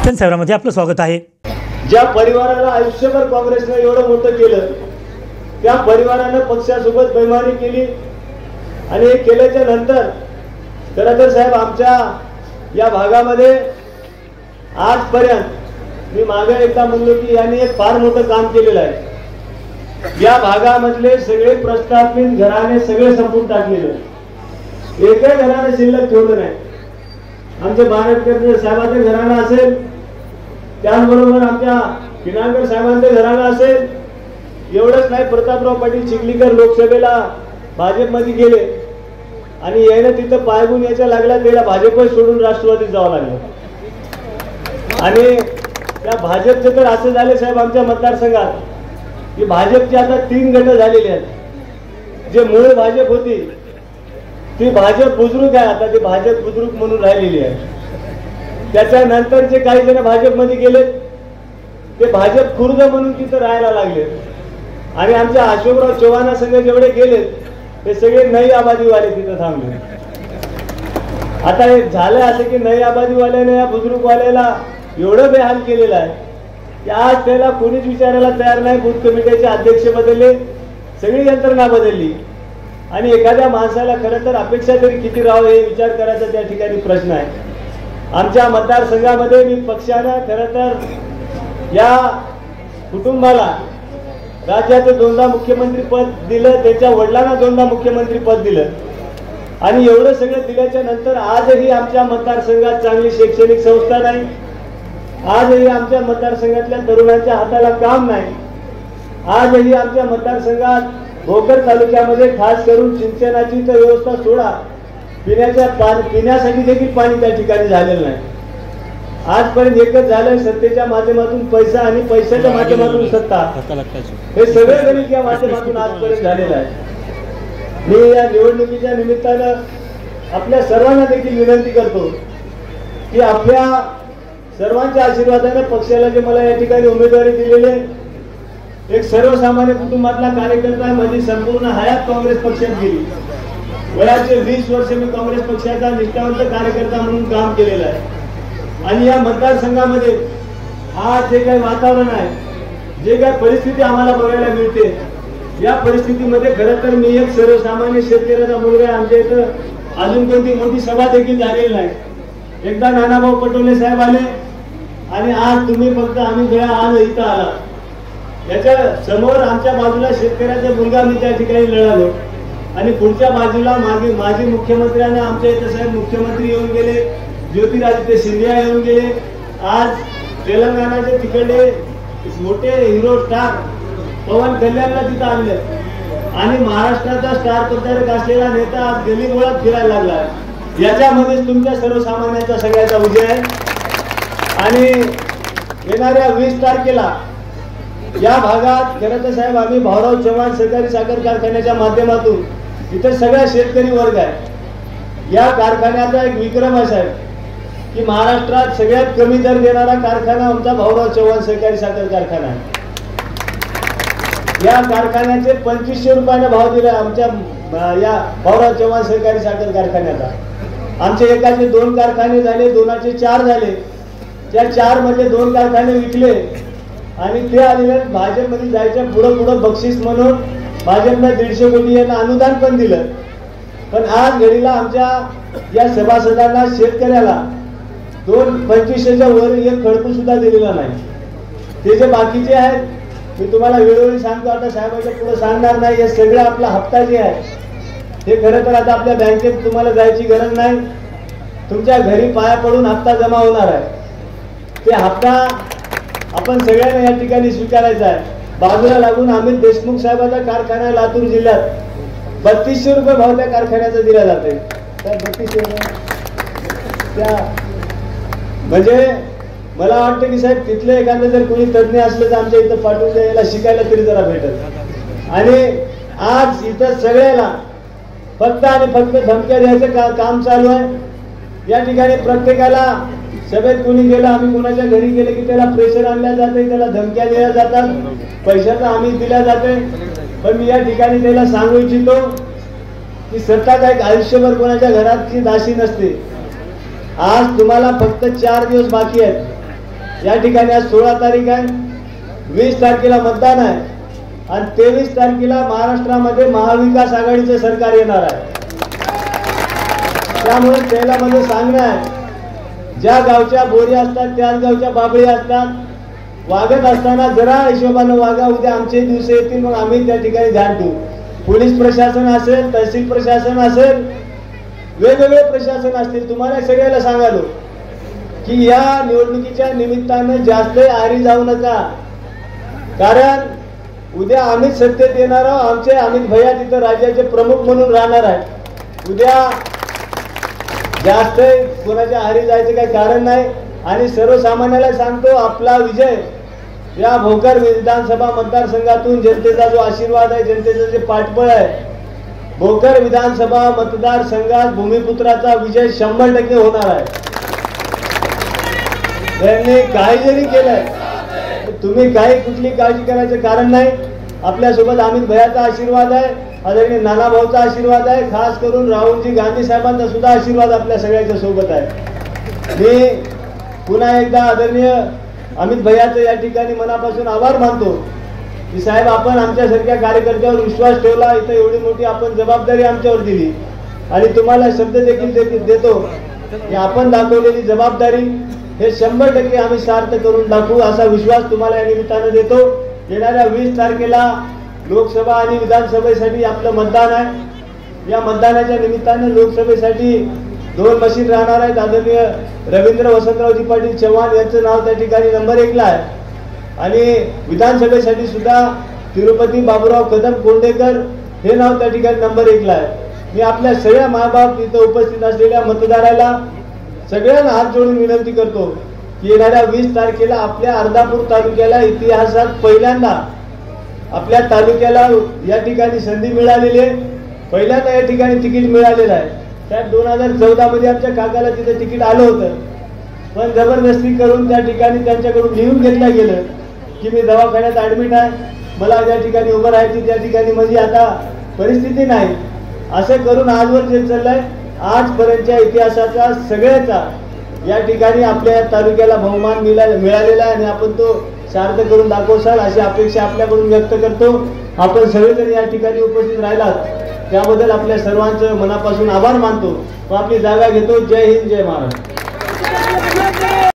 शिक्षण सेवामध्ये आपलं स्वागत आहे। ज्या परिवाराला आयुष्यभर काँग्रेसने एवढं मोठं केलं त्या परिवाराने पक्षासोबत बेईमानी केली आणि हे केल्याच्या नंतर खरं तर साहेब आमच्या या भागामध्ये आजपर्यंत मी मागे एकदा म्हणलो की यांनी एक फार मोठं काम केलेलं आहे। या भागामधले सगळे प्रस्थापित घराणे सगळे संपून टाकलेले, एकही घराणे शिल्लक ठेवलं नाही। आमचे बारटकर साहेबांचे घराणं असेल, त्याचबरोबर आमच्या किनाळकर साहेबांचे घराणं असेल, एवढंच नाही प्रतापराव पाटील चिखलीकर लोकसभेला भाजपमध्ये गेले आणि याने तिथं पायगुण यायचा लागला, त्याला भाजप सोडून राष्ट्रवादीत जावं लागलं। आणि त्या भाजपचे तर असं झाले साहेब आमच्या मतदारसंघात की भाजपचे आता 3 गट झालेले आहेत। जे मूळ भाजप होती ती भाजप बुजुर्ग आहे, आता ती भाजप बुजुर्ग म्हणून राहिलेली आहे। त्याच्यानंतर जे काही जण भाजपमध्ये गेले ते भाजप खुर्द म्हणून तिथं राहायला लागले आणि आमच्या अशोकराव चव्हाणासंग जेवढे गेले ते सगळे नई आबादीवाले तिथं थांबले। आता हे झालं असं की नई आबादीवाल्याने या बुजुर्गवाल्याला एवढं बेहाल केलेलं आहे की आज त्याला कोणीच विचारायला तयार नाही। बूथ कमिटीचे अध्यक्ष बदलले, सगळी यंत्रणा बदलली आणि एखाद्या माणसाला खरं तर अपेक्षा तरी किती राहावं हे विचार करायचा त्या ठिकाणी प्रश्न आहे। आमच्या मतदारसंघामध्ये मी पक्षानं खरं तर या कुटुंबाला राज्याचं 2दा मुख्यमंत्री पद दिलं, त्याच्या वडिलांना 2दा मुख्यमंत्री पद दिलं आणि एवढं सगळं दिल्याच्या नंतर आजही आमच्या मतदारसंघात चांगली शैक्षणिक संस्था नाही, आजही आमच्या मतदारसंघातल्या तरुणांच्या हाताला काम नाही, आजही आमच्या मतदारसंघात भोकर तालुक्यामध्ये खास करून सिंचनाची तर व्यवस्था सोडा, पिण्यासाठी देखील पाणी त्या ठिकाणी झालेलं नाही। आजपर्यंत एकच झालंय, सत्तेच्या माध्यमातून पैसा आणि पैशाच्या माध्यमातून सत्ता, हे सगळे गणित या माध्यमातून आजपर्यंत झालेलं आहे। मी या निवडणुकीच्या निमित्तानं आपल्या सर्वांना देखील विनंती करतो की आपल्या सर्वांच्या आशीर्वादाने पक्षाला जे मला या ठिकाणी उमेदवारी दिलेले एक सर्वसामान्य कुटुंबातला कार्यकर्ता आहे, माझी संपूर्ण हयात काँग्रेस पक्षात गेली, वयाचे 20 वर्ष मी काँग्रेस पक्षाचा निष्ठावंत कार्यकर्ता म्हणून काम केलेलं आहे आणि या मतदारसंघामध्ये आज जे काही वातावरण आहे, जे काही परिस्थिती आम्हाला बघायला मिळते, या परिस्थितीमध्ये खरं तर मी एक सर्वसामान्य शेतकऱ्याचा मुलगा आहे। आमच्या इथं अजून कोणती मोठी सभा देखील झालेली नाही। एकदा नानाभाऊ पटोले साहेब आले आणि आज तुम्ही फक्त आम्ही गया आज इथं आला, याच्या समोर आमच्या बाजूला शेतकऱ्याचा मुलगा मी त्या ठिकाणी लढालो आणि पुढच्या बाजूला माजी मुख्यमंत्र्यांना आमच्या इथं साहेब मुख्यमंत्री येऊन गेले, ज्योतिरादित्य सिंधिया येऊन गेले, आज तेलंगणाचे तिकडे मोठे हिरो स्टार पवन कल्याणला तिथं आणले आणि महाराष्ट्राचा स्टार प्रचारक असलेला नेता आज गलीगोळात फिरायला लागला। याच्यामध्येच तुमच्या सर्वसामान्यांचा सगळ्याचा विजय आहे आणि येणाऱ्या 20 तारखेला या भागात खरं तर साहेब आम्ही भाऊराव चव्हाण सहकारी साखर कारखान्याच्या माध्यमातून इतर सगळा शेतकरी वर्ग आहे। या कारखान्याचा एक विक्रम असा आहे की महाराष्ट्रात सगळ्यात कमी दर देणारा कारखाना आमचा भाऊराव चव्हाण सहकारी साखर कारखाना आहे। या कारखान्याचे 2500 रुपयाने भाव दिला आमच्या या भाऊराव चव्हाण सहकारी साखर कारखान्याचा। आमचे एकाचे 2 कारखाने झाले, 2चे 4 झाले, त्या 4 मध्ये 2 कारखाने विकले आणि ते आलेले भाजपमध्ये जायच्या पुढं बक्षीस म्हणून भाजपने 150 कोटी यांना अनुदान पण दिलं। पण आज घडीला आमच्या या सभासदांना शेतकऱ्याला 2500च्या वर एक खडकू सुद्धा दिलेला नाही। ते जे बाकीचे आहेत मी तुम्हाला वेळोवेळी सांगतो, आता साहेबांच्या पुढे सांगणार नाही, हे सगळे आपला हप्ता जे आहे हे खरं तर आता आपल्या बँकेत तुम्हाला जायची गरज नाही, तुमच्या घरी पाया पडून हप्ता जमा होणार आहे। ते हप्ता आपण सगळ्यांना या ठिकाणी स्वीकारायचा आहे। बाजूला लागून अमित देशमुख साहेबांचा कारखाना लातूर जिल्ह्यात 3200 रुपये भाव त्या कारखान्याचा दिला जाते। त्या 3200 त्या म्हणजे मला वाटतं की साहेब तिथलं एखादं जर कोणी तज्ञ असलं तर आमच्या इथं पाठवून द्यायला शिकायला तरी जरा भेटत। आणि आज इथं सगळ्याला फक्त आणि फक्त धमक्या द्यायचं काम चालू आहे। या ठिकाणी प्रत्येकाला सभेत कोणी गेलं, आम्ही कोणाच्या घरी गेले की त्याला प्रेशर आणल्या जाते, त्याला धमक्या दिल्या जातात, पैशाचा आम्ही दिल्या जाते। पण मी या ठिकाणी त्याला सांगू इच्छितो की सत्ता काय आयुष्यभर कोणाच्या घराची दासी नसते। आज तुम्हाला फक्त 4 दिवस बाकी आहेत या ठिकाणी आज 16 तारीख आहे, 20 तारखेला मतदान आहे आणि 23 तारखेला महाराष्ट्रामध्ये महाविकास आघाडीचे सरकार येणार आहे. त्यामुळे त्याला मध्ये सांगणं आहे, ज्या गावच्या बोरी असतात त्याच गावच्या बाबळी असतात. वागत असताना जरा हिशोबानं वागा, उद्या आमचे दिवस येतील मग आम्ही त्या ठिकाणी ध्यान ठेवू. पोलीस प्रशासन असेल, तहसील प्रशासन असेल, वेगवेगळे प्रशासन असतील, तुम्हाला सगळ्याला सांगालो की या निवडणुकीच्या निमित्तानं जास्त आरी जाऊ नका. कारण उद्या आम्ही सत्तेत येणार आहोत. आमचे अमित भैया तिथं राज्याचे प्रमुख म्हणून राहणार आहे. उद्या जास्त कोणाच्या आरी जायचं काही कारण नाही. आणि सर्वसामान्याला सांगतो, आपला विजय या भोकर विधानसभा मतदारसंघातून जनतेचा जो आशीर्वाद आहे, जनतेचं जे पाठबळ आहे, भोकर विधानसभा मतदारसंघात भूमिपुत्राचा विजय 100% होणार आहे. त्यांनी काही जरी केलंय, तुम्ही काही कुठली काळजी करायचं कारण नाही. आपल्यासोबत अमित भैयाचा आशीर्वाद आहे, आदरणीय नाना भाऊचा आशीर्वाद आहे, खास करून राहुलजी गांधी साहेबांचा सुद्धा आशीर्वाद आपल्या सगळ्यांच्या सोबत आहे. मी पुन्हा एकदा आदरणीय अमित भैयाचं या ठिकाणी मनापासून आभार मानतो की साहेब, आपण आमच्यासारख्या कार्यकर्त्यावर विश्वास ठेवला, इथं एवढी मोठी आपण जबाबदारी आमच्यावर दिली आणि तुम्हाला शब्द देखील देतो की आपण दाखवलेली जबाबदारी हे 100% आम्ही सार्थ करून दाखवू, असा विश्वास तुम्हाला या निमित्तानं देतो. येणाऱ्या 20 तारखेला लोकसभा आणि विधानसभेसाठी आपलं मतदान आहे. या मतदानाच्या निमित्तानं लोकसभेसाठी 2 मशीन राहणार आहेत. आदरणीय रवींद्र वसंतरावजी पाटील चव्हाण यांचं नाव त्या ठिकाणी नंबर 1 ला आहे आणि विधानसभेसाठी सुद्धा तिरुपती बाबूराव कदम कोंडेकर हे नाव त्या ठिकाणी नंबर 1 ला आहे. मी आपल्या सगळ्या मायबाप इथं उपस्थित असलेल्या मतदाराला सगळ्यांना हात जोडून विनंती करतो की येणाऱ्या 20 तारखेला आपल्या अर्धापूर तालुक्याला इतिहासात पहिल्यांदा आपल्या तालुक्याला या ठिकाणी संधी मिळालेली आहे. पहिल्यांदा या ठिकाणी तिकीट मिळालेलं आहे. त्यात 2014 मध्ये आमच्या काकाला तिथे तिकीट आलं होतं, पण जबरदस्ती करून त्या ठिकाणी त्यांच्याकडून लिहून घेतलं गेलं की मी दवाखान्यात ऍडमिट आहे, मला ज्या ठिकाणी उभं राहायची त्या ठिकाणी माझी आता परिस्थिती नाही. असं करून आजवर जे चाललंय, आजपर्यंतच्या इतिहासाचा सगळ्याचा या ठिकाणी आपल्या तालुक्याला बहुमान मिळालेला आहे आणि आपण तो सार्थ करून दाखवसाल अशी अपेक्षा आपल्याकडून व्यक्त करतो. आपण सगळेजण या ठिकाणी उपस्थित राहिलात त्याबद्दल आपल्या सर्वांचं मनापासून आभार मानतो व आपली जागा घेतो. जय हिंद, जय महाराष्ट्र.